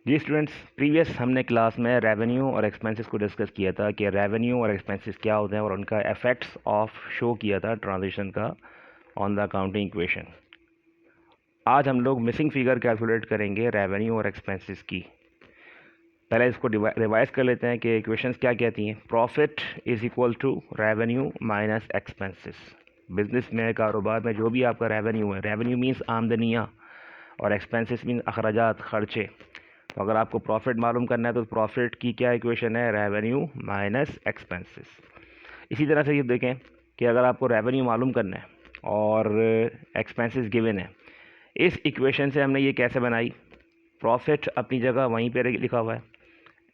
जी students, previous हमने class में revenue और एक्सपेंसेस को डिस्कस किया था कि रेवेन्यू और एक्सपेंसेस क्या होते हैं और उनका इफेक्ट्स ऑफ शो किया था ट्रांजिशन का ऑन द अकाउंटिंग इक्वेशन। आज हम लोग मिसिंग फिगर कैलकुलेट करेंगे रेवेन्यू और एक्सपेंसेस की। पहले इसको रिवाइज कर लेते हैं कि इक्वेशंस क्या कहती हैं। Profit is equal to revenue minus expenses. Business में, कारोबार में जो भी आपका रेवेन्यू है, रेवेन्यू मीन्स आमदनियाँ और एक्सपेंसेस मीन्स अखराजात, खर्चे। तो अगर आपको प्रॉफिट मालूम करना है तो प्रॉफिट की क्या इक्वेशन है, रेवेन्यू माइनस एक्सपेंसेस। इसी तरह से ये देखें कि अगर आपको रेवेन्यू मालूम करना है और एक्सपेंसेस गिवन है, इस इक्वेशन से हमने ये कैसे बनाई, प्रॉफिट अपनी जगह वहीं पे लिखा हुआ है,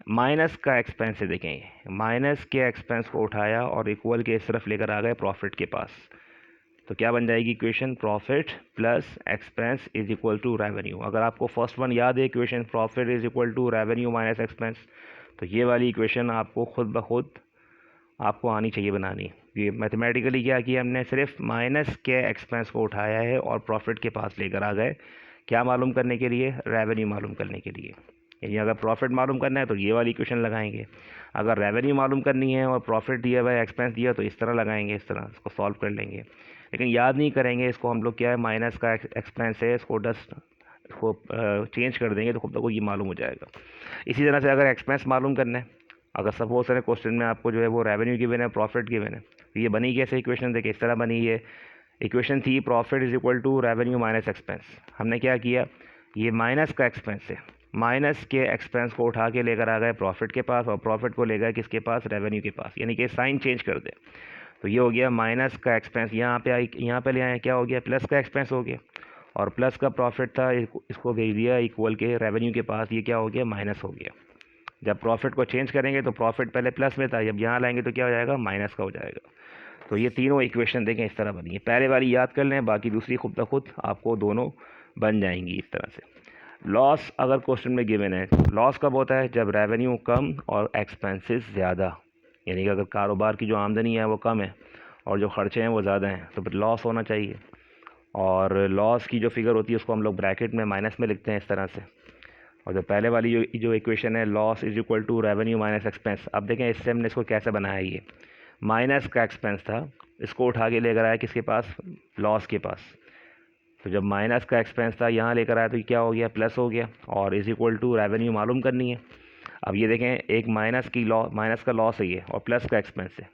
माइनस का एक्सपेंस है, देखें माइनस के एक्सपेंस को उठाया और इक्वल के इस तरफ लेकर आ गए प्रॉफिट के पास। तो क्या बन जाएगी equation, profit plus expense is equal to revenue. अगर आपको फर्स्ट वन याद है equation, profit is equal to revenue minus expense, तो ये वाली इक्वेशन आपको खुद ब खुद आपको आनी चाहिए बनानी। ये मैथमेटिकली क्या किया हमने, सिर्फ माइनस के एक्सपेंस को उठाया है और प्रॉफिट के पास लेकर आ गए, क्या मालूम करने के लिए, रेवेन्यू मालूम करने के लिए। यानी अगर प्रॉफिट मालूम करना है तो ये वाली इक्वेशन लगाएंगे, अगर रेवेन्यू मालूम करनी है और प्रॉफिट दिया हुआ है, एक्सपेंस दिया, तो इस तरह लगाएंगे, इस तरह इसको सॉल्व कर लेंगे। लेकिन याद नहीं करेंगे इसको हम लोग, क्या है माइनस का एक्सपेंस है, इसको डस्ट इसको चेंज कर देंगे तो खुद तक ये मालूम हो जाएगा। इसी तरह से अगर एक्सपेंस मालूम करना है, अगर सपोज करें क्वेश्चन में आपको जो है वो रेवेन्यू गिवन है, प्रॉफिट गिवन है, तो ये बनी कैसे इक्वेशन, देखिए इस तरह बनी। ये इक्वेशन थी profit is equal to revenue minus expense. हमने क्या किया, ये माइनस का एक्सपेंस है, माइनस के एक्सपेंस को उठा के लेकर आ गए प्रॉफिट के पास और प्रॉफिट को ले गए किसके पास, रेवेन्यू के पास। यानी कि साइन चेंज कर दे, तो ये हो गया माइनस का एक्सपेंस, यहाँ पे आई, यहाँ पे ले आए, क्या हो गया, प्लस का एक्सपेंस हो गया, और प्लस का प्रॉफिट था, इसको भेज दिया इक्वल के रेवेन्यू के पास, ये क्या हो गया, माइनस हो गया। जब प्रॉफिट को चेंज करेंगे तो प्रॉफिट पहले प्लस में था, जब यहाँ लाएंगे तो क्या हो जाएगा, माइनस का हो जाएगा। तो ये तीनों इक्वेशन देखें इस तरह बनी है। पहले वाली याद कर लें, बाकी दूसरी खुद ब खुद आपको दोनों बन जाएंगी इस तरह से। लॉस अगर क्वेश्चन में गिवन है, लॉस कब होता है, जब रेवेन्यू कम और एक्सपेंसेस ज़्यादा। यानी कि अगर कारोबार की जो आमदनी है वो कम है और जो खर्चे हैं वो ज़्यादा हैं, तो फिर लॉस होना चाहिए। और लॉस की जो फिगर होती है उसको हम लोग ब्रैकेट में माइनस में लिखते हैं इस तरह से। और जो पहले वाली जो इक्वेशन है, loss is equal to revenue minus expense, अब देखें इससे हमने इसको कैसे बनाया। ये माइनस का एक्सपेंस था, इसको उठा के लेकर आया किसके पास, लॉस के पास। तो जब माइनस का एक्सपेंस था यहाँ लेकर आया तो क्या हो गया, प्लस हो गया, और इज इक्वल टू रेवेन्यू मालूम करनी है। अब ये देखें, एक माइनस का लॉस है ये, और प्लस का एक्सपेंस है,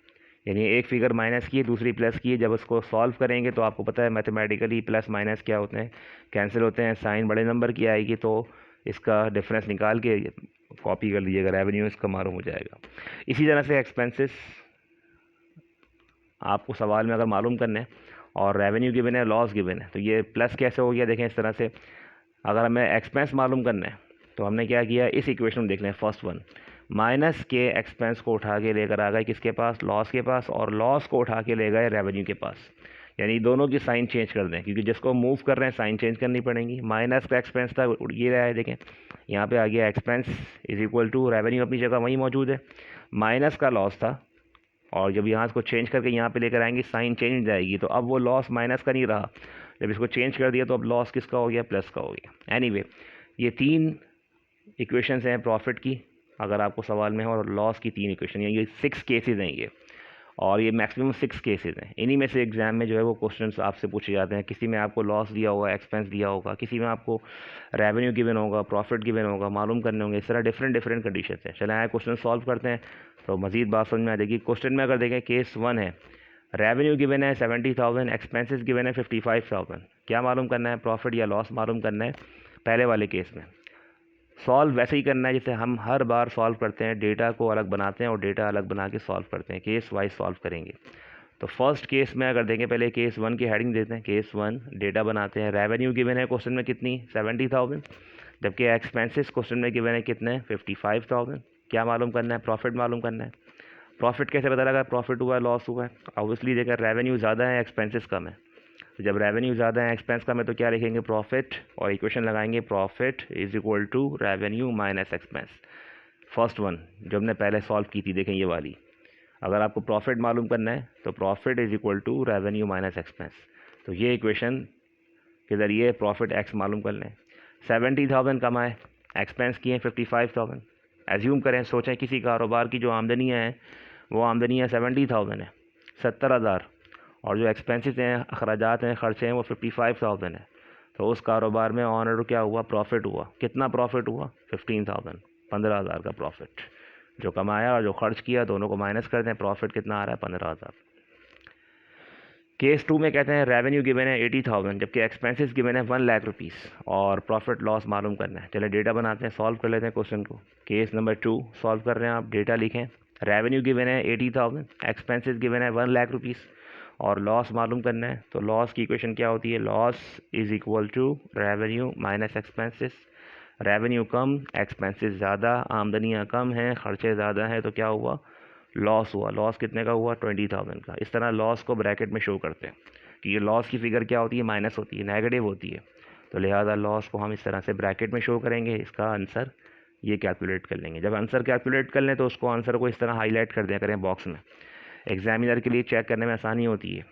यानी एक फिगर माइनस की है, दूसरी प्लस की है। जब उसको सॉल्व करेंगे तो आपको पता है मैथमेटिकली प्लस माइनस क्या होते हैं, कैंसिल होते हैं, साइन बड़े नंबर की आएगी, तो इसका डिफरेंस निकाल के कॉपी कर लीजिएगा, रेवेन्यू इसका मालूम हो जाएगा। इसी तरह से एक्सपेंसेस आपको सवाल में अगर मालूम करना है और रेवेन्यू गिवन है, लॉस गिवन है, तो ये प्लस कैसे हो गया, देखें इस तरह से। अगर हमें एक्सपेंस मालूम करना है तो हमने क्या किया, इस इक्वेशन में देख लें, फर्स्ट वन, माइनस के एक्सपेंस को उठा के लेकर आ गए किसके पास, लॉस के पास, और लॉस को उठा के ले गए रेवेन्यू के पास। यानी दोनों की साइन चेंज कर दें, क्योंकि जिसको मूव कर रहे हैं साइन चेंज करनी पड़ेंगी। माइनस का एक्सपेंस था, ये रहा है, देखें यहाँ पे आ गया expense is equal to revenue, अपनी जगह वहीं मौजूद है। माइनस का लॉस था, और जब यहाँ इसको चेंज करके यहाँ पे लेकर आएंगे साइन चेंज हो जाएगी, तो अब वो लॉस माइनस का नहीं रहा, जब इसको चेंज कर दिया तो अब लॉस किसका हो गया, प्लस का हो गया। एनीवे, ये तीन इक्वेशंस हैं प्रॉफिट की, अगर आपको सवाल में हो, और लॉस की तीन इक्वेशन, ये 6 केसेस हैं ये, और ये मैक्सिमम 6 केसेस हैं। इन्हीं में से एग्जाम में जो है वो क्वेश्चंस आपसे पूछे जाते हैं। किसी में आपको लॉस दिया होगा, एक्सपेंस दिया होगा, किसी में आपको रेवेन्यू गिवन होगा, प्रॉफिट गिवन होगा, मालूम करने होंगे, इस तरह डिफरेंट डिफरेंट कंडीशन है। चले आए क्वेश्चन सॉल्व करते हैं तो मज़ीद बात समझ में आ जाएगी। क्वेश्चन में अगर देखें, केस 1 है, रेवेन्यू गिवन है 70,000, एक्सपेंसेस गिवन है 55,000। क्या मालूम करना है, प्रॉफिट या लॉस मालूम करना है। पहले वाले केस में सॉल्व वैसे ही करना है जैसे हम हर बार सॉल्व करते हैं, डेटा को अलग बनाते हैं और डेटा अलग बना के सॉल्व करते हैं, केस वाइज सॉल्व करेंगे। तो फर्स्ट केस में अगर देखें, पहले केस 1 की हेडिंग देते हैं, केस 1 डेटा बनाते हैं। रेवेन्यू गिवन है क्वेश्चन में कितनी, 70,000, जबकि एक्सपेंसेस क्वेश्चन में गिवन है कितने, 55,000। क्या मालूम करना है, प्रॉफिट मालूम करना है। प्रॉफिट कैसे पता लगा, प्रॉफिट हुआ है, लॉस हुआ है, ऑब्वियसली देखा रेवेन्यू ज़्यादा है, एक्सपेंसेस कम है। तो जब रेवेन्यू ज़्यादा है, एक्सपेंस कम है, तो क्या लिखेंगे, प्रॉफिट, और इक्वेशन लगाएंगे, profit is equal to revenue minus expense. First one जो हमने पहले सॉल्व की थी, देखें ये वाली, अगर आपको प्रॉफिट मालूम करना है तो profit is equal to revenue minus expense. तो ये इक्वेशन के ज़रिए प्रॉफिट एक्स मालूम कर लें। 70,000 कमाए एक्सपेंस किए 55,000। एज्यूम करें, सोचें किसी कारोबार की जो आमदनियाँ हैं वो आमदनियाँ 70,000 है, 70,000, और जो एक्सपेंसेस हैं, अखराजात हैं, खर्चे हैं, वो 55,000 है। तो उस कारोबार में ऑन ऑर्डर क्या हुआ, प्रॉफिट हुआ। कितना प्रॉफिट हुआ, 15,000, 15,000 का प्रॉफिट। जो कमाया और जो खर्च किया दोनों को माइनस कर दें, प्रॉफिट कितना आ रहा है, 15,000। केस 2 में कहते हैं रेवेन्यू गिवन है 80,000, जबकि एक्सपेंसेस गिवन है 1,00,000 रुपीज़ और प्रॉफिट लॉस मालूम करना है। चले डेटा बनाते हैं, सॉल्व कर लेते हैं क्वेश्चन को। केस नंबर 2 सॉल्व कर रहे हैं आप, डेटा लिखें। रेवेन्यू गिवन है 80,000, एक्सपेंसेस गिवन है 1,00,000 रुपीज़ और लॉस मालूम करना है। तो लॉस की इक्वेशन क्या होती है, loss is equal to revenue minus expenses. Revenue कम, एक्सपेंसेस ज़्यादा, आमदनियाँ कम हैं, खर्चे ज़्यादा हैं, तो क्या हुआ, लॉस हुआ। लॉस कितने का हुआ, 20,000 का। इस तरह लॉस को ब्रैकेट में शो करते हैं कि ये लॉस की फिगर क्या होती है, माइनस होती है, नेगेटिव होती है। तो लिहाजा लॉस को हम इस तरह से ब्रैकेट में शो करेंगे। इसका आंसर ये कैलकुलेट कर लेंगे। जब आंसर कैलकुलेट कर लें तो उसको आंसर को इस तरह हाईलाइट कर दिया करें बॉक्स में। एग्जामिनर के लिए चेक करने में आसानी होती है,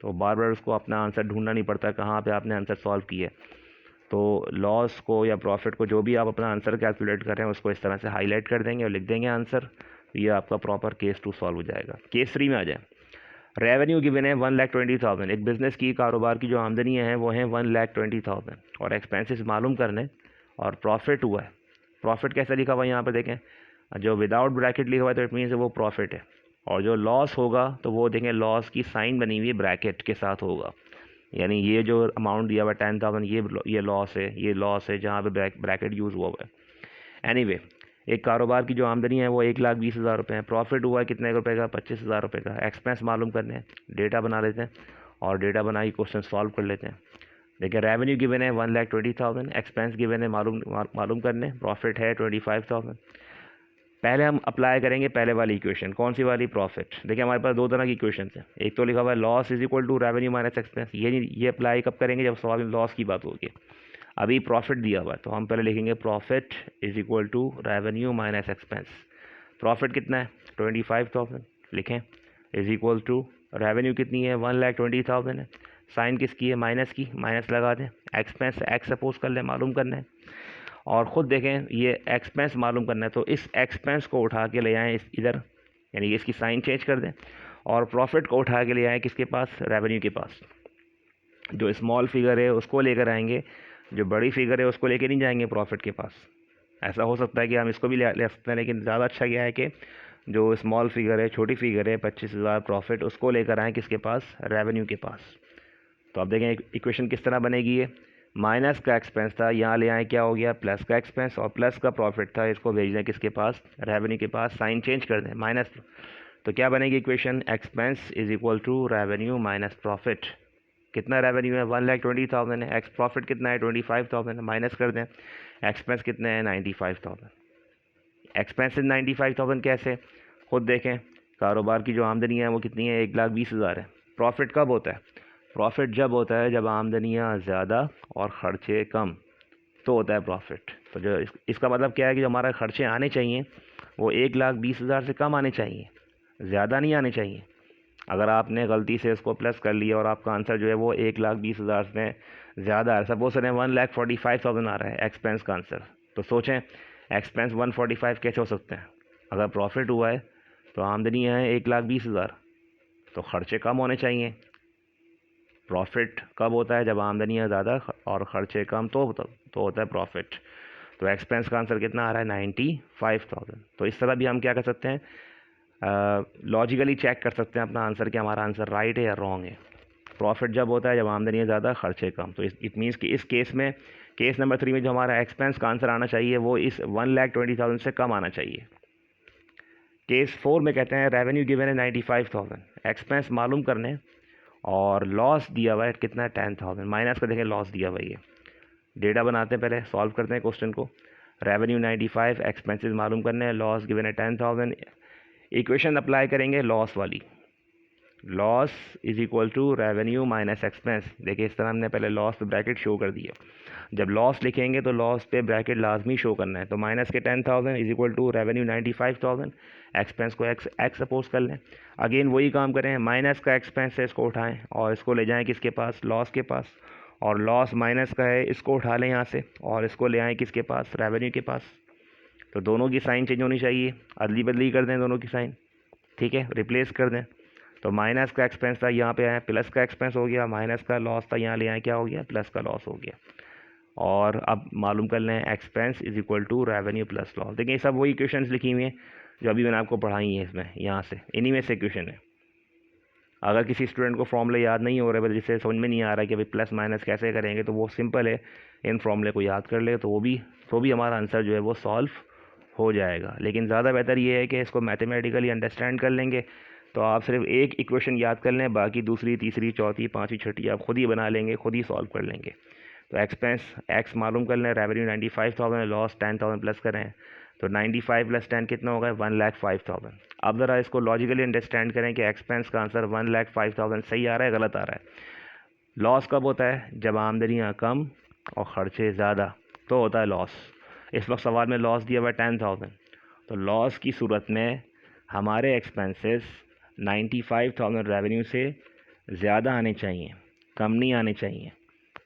तो बार बार उसको अपना आंसर ढूंढना नहीं पड़ता कहाँ पे आपने आंसर सॉल्व किया है। तो लॉस को या प्रॉफिट को, जो भी आप अपना आंसर कैलकुलेट कर रहे हैं, उसको इस तरह से हाईलाइट कर देंगे और लिख देंगे आंसर। ये आपका प्रॉपर केस 2 सॉल्व हो जाएगा। केस 3 में आ जाए। रेवेन्यू गिवन है 1,20,000, एक बिज़नेस की, कारोबार की जो आमदनियाँ हैं वो हैं 1,20,000 और एक्सपेंसेस मालूम करने और प्रॉफिट हुआ है। प्रॉफिट कैसा लिखा हुआ है यहाँ पर देखें, जो विदाउट ब्रैकेट लिखा हुआ है तो इट मीन्स वो प्रॉफिट है। और जो लॉस होगा तो वो देखें लॉस की साइन बनी हुई है ब्रैकेट के साथ होगा, यानी ये जो अमाउंट दिया हुआ 10,000 ये लॉस है, ये लॉस है जहाँ पे ब्रैकेट यूज़ हुआ हुआ है। एनीवे, एक कारोबार की जो आमदनी है वो 1,20,000 रुपये है। प्रॉफिट हुआ है कितने रुपए का, 25,000 रुपये का। एक्सपेंस मालूम करने हैं, डेटा बना लेते हैं और डेटा बना के क्वेश्चन सॉल्व कर लेते हैं। देखिए रेवेन्यू गिवन है 1,20,000, एक्सपेंस गिवन है मालूम करने, प्रॉफिट है 25,000। पहले हम अप्लाई करेंगे पहले वाली इक्वेशन, कौन सी वाली, प्रॉफिट। देखिए हमारे पास दो तरह की इक्वेशन है, एक तो लिखा हुआ है loss is equal to revenue minus expense. ये अप्लाई कब करेंगे, जब सवाल में लॉस की बात होगी। अभी प्रॉफिट दिया हुआ है तो हम पहले लिखेंगे profit is equal to revenue minus expense. Profit कितना है, 25,000 लिखें, इज इक्वल टू रेवेन्यू कितनी है, 1,20,000 है। साइन किसकी है, माइनस की, माइनस लगा दें। एक्सपेंस एक्स सपोज कर लें, मालूम करना है। और ख़ुद देखें ये एक्सपेंस मालूम करना है, तो इस एक्सपेंस को उठा के ले आएँ इधर, यानी इसकी साइन चेंज कर दें। और प्रॉफिट को उठा के ले आएँ किसके पास, रेवेन्यू के पास। जो स्मॉल फिगर है उसको लेकर आएंगे, जो बड़ी फिगर है उसको लेकर नहीं जाएंगे प्रॉफिट के पास। ऐसा हो सकता है कि हम इसको भी ले सकते हैं, लेकिन ज़्यादा अच्छा क्या है कि जो स्मॉल फिगर है, छोटी फिगर है 25,000 प्रॉफिट, उसको लेकर आएँ किसके पास, रेवेन्यू के पास। तो आप देखें इक्वेशन किस तरह बनेगी, ये माइनस का एक्सपेंस था, यहाँ ले आए क्या हो गया, प्लस का एक्सपेंस, और प्लस का प्रॉफिट था, इसको भेज दें किसके पास, रेवेन्यू के पास। साइन चेंज कर दें, माइनस। तो क्या बनेगी equation, expense is equal to revenue minus profit. कितना रेवेन्यू है, 1,20,000 है। एक्स प्रॉफिट कितना है, 25,000 है। माइनस कर दें, एक्सपेंस कितने हैं, 95,000। एक्सपेंस 95,000 कैसे, खुद देखें। कारोबार की जो आमदनी है वो कितनी है, 1,20,000 है। प्रॉफिट कब होता है, प्रॉफिट जब होता है जब आमदनियाँ ज़्यादा और ख़र्चे कम, तो होता है प्रॉफिट। तो जो इसका मतलब क्या है कि जो हमारा ख़र्चे आने चाहिए वो 1,20,000 से कम आने चाहिए, ज़्यादा नहीं आने चाहिए। अगर आपने गलती से इसको प्लस कर लिया और आपका आंसर जो है वो 1,20,000 से ज़्यादा है, सपोज करें 1,45,000 आ रहा है एक्सपेंस का आंसर, तो सोचें एक्सपेंस 145 कैसे हो सकते हैं। अगर प्रॉफिट हुआ है तो आमदनी है 1,20,000, तो ख़र्चे कम होने चाहिए। प्रॉफिट कब होता है, जब आमदनियाँ ज़्यादा और ख़र्चे कम, तो होता है प्रॉफिट। तो एक्सपेंस का आंसर कितना आ रहा है, 95,000। तो इस तरह भी हम क्या कर सकते हैं, लॉजिकली चेक कर सकते हैं अपना आंसर कि हमारा आंसर राइट है या रॉन्ग है। प्रॉफिट जब होता है जब आमदनियाँ ज़्यादा, खर्चे कम। तो इट मीन्स कि इस केस में, केस नंबर 3 में जो हमारा एक्सपेंस का आंसर आना चाहिए वो इस 1,20,000 से कम आना चाहिए। केस 4 में कहते हैं रेवेन्यू गिवन है 95,000, एक्सपेंस मालूम करने और लॉस दिया हुआ है कितना है, 10,000। माइनस का देखें लॉस दिया हुआ है। ये डेटा बनाते हैं, पहले सॉल्व करते हैं क्वेश्चन को। रेवेन्यू 95, एक्सपेंसेस मालूम करने हैं, लॉस गिवन है 10,000। इक्वेशन अप्लाई करेंगे लॉस वाली, loss is equal to revenue minus expense. देखिए इस तरह हमने पहले लॉस पे ब्रैकेट शो कर दिया। जब लॉस लिखेंगे तो लॉस पे ब्रैकेट लाजमी शो करना है। तो माइनस के 10,000 is equal to revenue 95,000, expense को एक्स सपोज कर लें। अगेन वही काम करें, माइनस का एक्सपेंस है इसको उठाएं और इसको ले जाएं किसके पास, लॉस के पास। और लॉस माइनस का है, इसको उठा लें यहाँ से और इसको ले आएँ किसके पास, रेवेन्यू के पास। तो दोनों की साइन चेंज होनी चाहिए, अदली बदली कर दें दोनों की साइन, ठीक है, रिप्लेस कर दें। तो माइनस का एक्सपेंस था, यहाँ पे आया प्लस का एक्सपेंस हो गया, माइनस का लॉस था, यहाँ ले आए क्या हो गया, प्लस का लॉस हो गया। और अब मालूम कर लें expense is equal to revenue plus loss. देखिए सब वही इक्वेशंस लिखी हुई हैं जो अभी मैंने आपको पढ़ाई हैं, इसमें यहाँ से इन्हीं में से इक्वेशन है। अगर किसी स्टूडेंट को फॉर्मूले याद नहीं हो रहे, जिससे समझ में नहीं आ रहा कि भाई प्लस माइनस कैसे करेंगे, तो वो सिंपल है, इन फॉर्मूले को याद कर ले तो वो भी हमारा आंसर जो है वो सॉल्व हो जाएगा। लेकिन ज़्यादा बेहतर ये है कि इसको मैथमेटिकली अंडरस्टैंड कर लेंगे, तो आप सिर्फ एक इक्वेशन याद कर लें, बाकी दूसरी तीसरी चौथी पाँचवीं छठी आप खुद ही बना लेंगे, खुद ही सॉल्व कर लेंगे। तो एक्सपेंस एक्स मालूम कर लें, रेवेन्यू 95,000, लॉस 10,000 प्लस करें, तो 95 प्लस 10 कितना होगा, 1,05,000। अब ज़रा इसको लॉजिकली अंडरस्टैंड करें कि एक्सपेंस का आंसर 1,05,000 सही आ रहा है गलत आ रहा है। लॉस कब होता है, जब आमदनियाँ कम और ख़र्चे ज़्यादा, तो होता है लॉस। इस वक्त सवाल में लॉस दिया हुआ है 10,000, तो लॉस की सूरत में हमारे एक्सपेंसेस 95,000 रेवेन्यू से ज़्यादा आने चाहिए, कम नहीं आने चाहिए,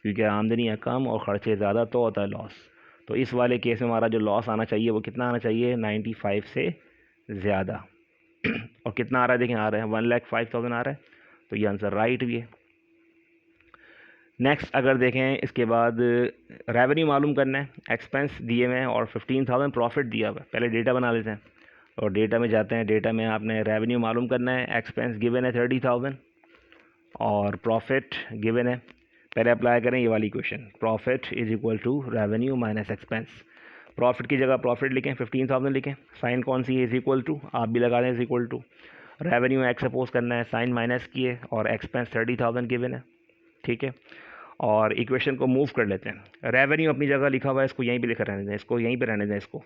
क्योंकि आमदनियाँ कम और ख़र्चे ज़्यादा, तो होता है लॉस। तो इस वाले केस में हमारा जो लॉस आना चाहिए वो कितना आना चाहिए, 95 से ज़्यादा। और कितना आ रहा है, देखें आ रहा है 1,05,000 आ रहा है, तो ये आंसर राइट भी है। नेक्स्ट अगर देखें इसके बाद रेवेन्यू मालूम करना है, एक्सपेंस दिए हुए हैं और 15,000 प्रॉफिट दिया हुआ है। पहले डेटा बना लेते हैं और डेटा में जाते हैं। डेटा में आपने रेवेन्यू मालूम करना है, एक्सपेंस गिवन है 30,000 और प्रॉफिट गिवन है। पहले अप्लाई करें ये वाली question, profit is equal to revenue minus expense. Profit की जगह प्रॉफिट लिखें, 15,000 लिखें, साइन कौन सी है, इज इक्वल टू, आप भी लगा दें is equal to. Revenue X suppose करना है, साइन माइनस किए और एक्सपेंस 30,000 गिवन है, ठीक है। और इक्वेशन को मूव कर लेते हैं, रेवेन्यू अपनी जगह लिखा हुआ है, इसको यहीं पे लिखा रहने दें, इसको यहीं पे रहने दें इसको,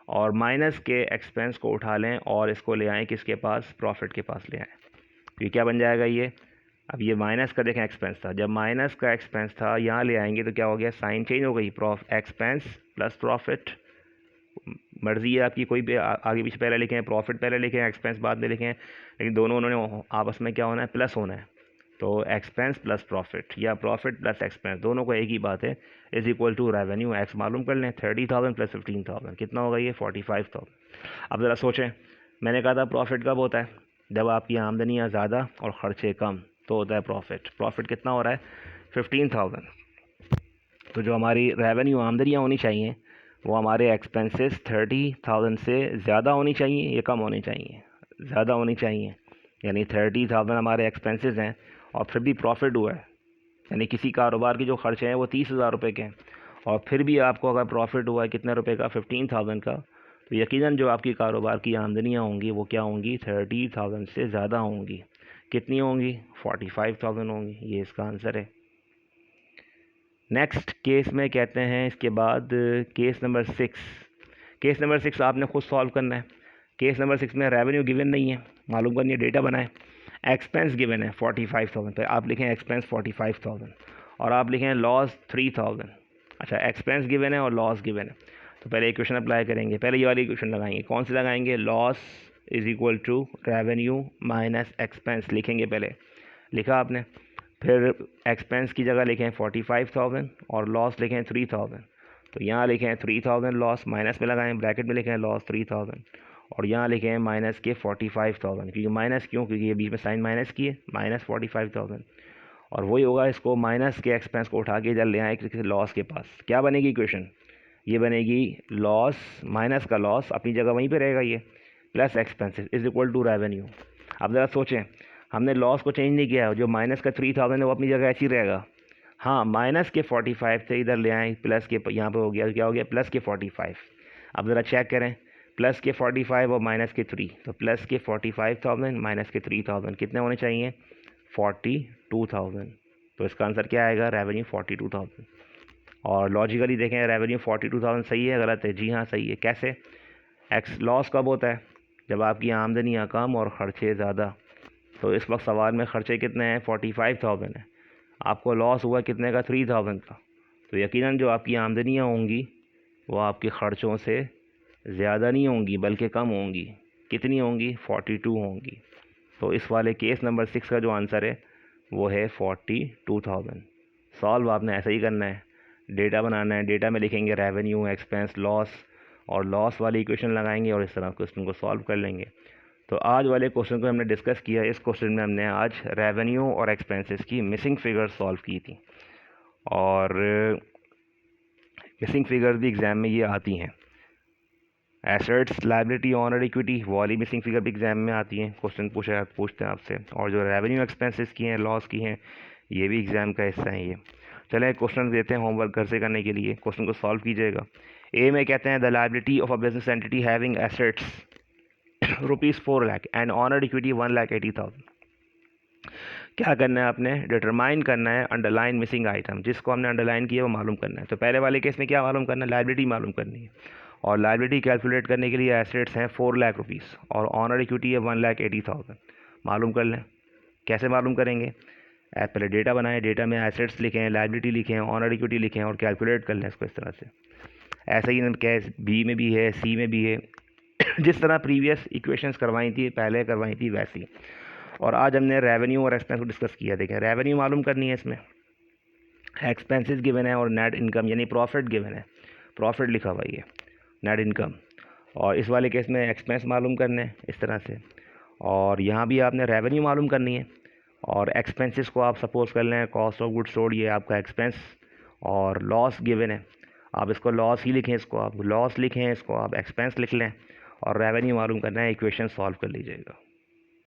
और माइनस के एक्सपेंस को उठा लें और इसको ले आएँ किसके पास, प्रॉफिट के पास ले आएँ। तो ये क्या बन जाएगा ये, अब ये माइनस का देखें एक्सपेंस था, जब माइनस का एक्सपेंस था यहाँ ले आएंगे तो क्या हो गया, साइन चेंज हो गई, एक्सपेंस प्लस प्रॉफिट। मर्ज़ी है आपकी, कोई भी आगे पीछे पहले लिखें, प्रॉफिट पहले लिखें, एक्सपेंस बाद में लिखें, लेकिन दोनों उन्होंने आपस में क्या होना है, प्लस होना है। तो एक्सपेंस प्लस प्रॉफिट या प्रॉफिट प्लस एक्सपेंस, दोनों को एक ही बात है, is equal to revenue. X मालूम कर लें, 30,000 प्लस 15,000 कितना होगा ये, 45,000। अब ज़रा सोचें, मैंने कहा था प्रॉफिट कब होता है, जब आपकी आमदनियाँ ज़्यादा और ख़र्चे कम, तो होता है प्रॉफिट। प्रॉफिट कितना हो रहा है, 15,000। तो जो हमारी रेवेन्यू आमदनियाँ होनी चाहिए वो हमारे एक्सपेंसेस 30,000 से ज़्यादा होनी चाहिए या कम होनी चाहिए, ज़्यादा होनी चाहिए। यानी 30,000 हमारे एक्सपेंसेस हैं और फिर भी प्रॉफिट हुआ है, यानी किसी कारोबार के जो खर्चे हैं वो 30,000 रुपये के हैं, और फिर भी आपको अगर प्रॉफिट हुआ है कितने रुपए का, 15,000 का, तो यकीनन जो आपकी कारोबार की आमदनियाँ होंगी वो क्या होंगी, 30,000 से ज़्यादा होंगी। कितनी होंगी, 45,000 होंगी। ये इसका आंसर है। नेक्स्ट केस में कहते हैं इसके बाद केस नंबर 6। केस नंबर 6 आपने खुद सॉल्व करना है। केस नंबर 6 में रेवेन्यू गिवन नहीं है, मालूम करनी है, डेटा बनाएं। एक्सपेंस गिवन है 45,000 पे, आप लिखें एक्सपेंस 45,000 और आप लिखें लॉस 3,000। अच्छा, एक्सपेंस गिवन है और लॉस गिवन है, तो पहले इक्वेशन अप्लाई करेंगे। पहले ये वाली इक्वेशन लगाएंगे, कौन सी लगाएंगे, loss is equal to revenue minus expense लिखेंगे। पहले लिखा आपने, फिर एक्सपेंस की जगह लिखें 45,000 और लॉस लिखें 3,000। तो यहाँ लिखें 3,000 लॉस, माइनस में लगाएं, ब्रैकेट में लिखें लॉस 3,000 और यहाँ लिखें माइनस के 45,000। क्योंकि माइनस क्यों, क्योंकि ये बीच में साइन माइनस की है, माइनस 45,000। और वही होगा, इसको माइनस के एक्सपेंस को उठा के इधर ले आए किसी लॉस के पास। क्या बनेगी इक्वेशन, ये बनेगी लॉस माइनस का लॉस अपनी जगह वहीं पे रहेगा ये, plus expenses is equal to revenue. अब ज़रा सोचें, हमने लॉस को चेंज नहीं किया, जो माइनस का 3,000 है वो अपनी जगह ऐसे ही रहेगा। हाँ, माइनस के 45 से इधर ले आए, प्लस के यहाँ पे हो गया, क्या हो गया, प्लस के 45। अब ज़रा चेक करें, प्लस के 45 और माइनस के 3, तो प्लस के 45,000 माइनस के 3,000 कितने होने चाहिए, 42,000। तो इसका आंसर क्या आएगा, रेवेन्यू 42,000। और लॉजिकली देखें, रेवेन्यू 42,000 सही है गलत है, जी हाँ सही है। कैसे, एक्स लॉस कब होता है, जब आपकी आमदनियाँ कम और ख़र्चे ज़्यादा। तो इस वक्त सवाल में ख़र्चे कितने हैं, 45,000 है, आपको लॉस हुआ कितने का, 3,000 का। तो यकीनन जो आपकी आमदनियाँ होंगी वो आपके ख़र्चों से ज़्यादा नहीं होंगी बल्कि कम होंगी। कितनी होंगी, 42 होंगी। तो इस वाले केस नंबर 6 का जो आंसर है वो है 42,000। सॉल्व आपने ऐसा ही करना है, डेटा बनाना है, डेटा में लिखेंगे रेवेन्यू, एक्सपेंस, लॉस, और लॉस वाली इक्वेशन लगाएंगे और इस तरह क्वेश्चन को सॉल्व कर लेंगे। तो आज वाले क्वेश्चन को हमने डिस्कस किया। इस क्वेश्चन में हमने आज रेवेन्यू और एक्सपेंसेस की मिसिंग फिगर सॉल्व की थी, और मिसिंग फिगर भी एग्ज़ाम में ये आती हैं। एसेट्स, लायबिलिटी, ऑनर, इक्विटी, वाली मिसिंग फिगर भी एग्जाम में आती हैं, क्वेश्चन पूछते हैं आपसे। और जो रेवेन्यू एक्सपेंसेस की हैं, लॉस की हैं, ये भी एग्ज़ाम का हिस्सा है। ये चलें क्वेश्चन देते हैं होमवर्क घर से करने के लिए। क्वेश्चन को सॉल्व कीजिएगा। ए में कहते हैं the liability of a business entity having assets ₹4 lakh and honour equity 1,80,000। क्या करना है आपने? डिटरमाइन करना है अंडरलाइन मिसिंग आइटम, जिसको हमने अंडरलाइन किया वो मालूम करना है। तो पहले वाले केस में क्या मालूम करना है? लायबिलिटी मालूम करनी है, और लायबिलिटी कैलकुलेट करने के लिए एसेट्स हैं 4 लाख रुपीस और ऑनर इक्विटी है 1,80,000। मालूम कर लें। कैसे मालूम करेंगे? पहले डेटा बनाएं, डेटा में एसेट्स लिखें, लायबिलिटी लिखें, ऑनर इक्विटी लिखें और कैलकुलेट कर लें इसको इस तरह से। ऐसा ही कैस बी में भी है, सी में भी है, जिस तरह प्रीवियस इक्वेशंस करवाई थी, पहले करवाई थी वैसी। और आज हमने रेवेन्यू और एक्सपेंस को डिस्कस किया। देखें, रेवेन्यू मालूम करनी है, इसमें एक्सपेंसेस गिवन है और नेट इनकम यानी प्रॉफिट गिवन है, प्रॉफिट लिखा हुआ है, नेट इनकम। और इस वाले केस में एक्सपेंस मालूम करने हैं इस तरह से, और यहाँ भी आपने रेवेन्यू मालूम करनी है और एक्सपेंसेस को आप सपोज कर लें कॉस्ट ऑफ गुड्स सोल्ड, ये आपका एक्सपेंस, और लॉस गिवन है, आप इसको लॉस ही लिखें, इसको आप लॉस लिखें, इसको आप एक्सपेंस लिख लें, और रेवेन्यू मालूम करना है, इक्वेशन सॉल्व कर लीजिएगा।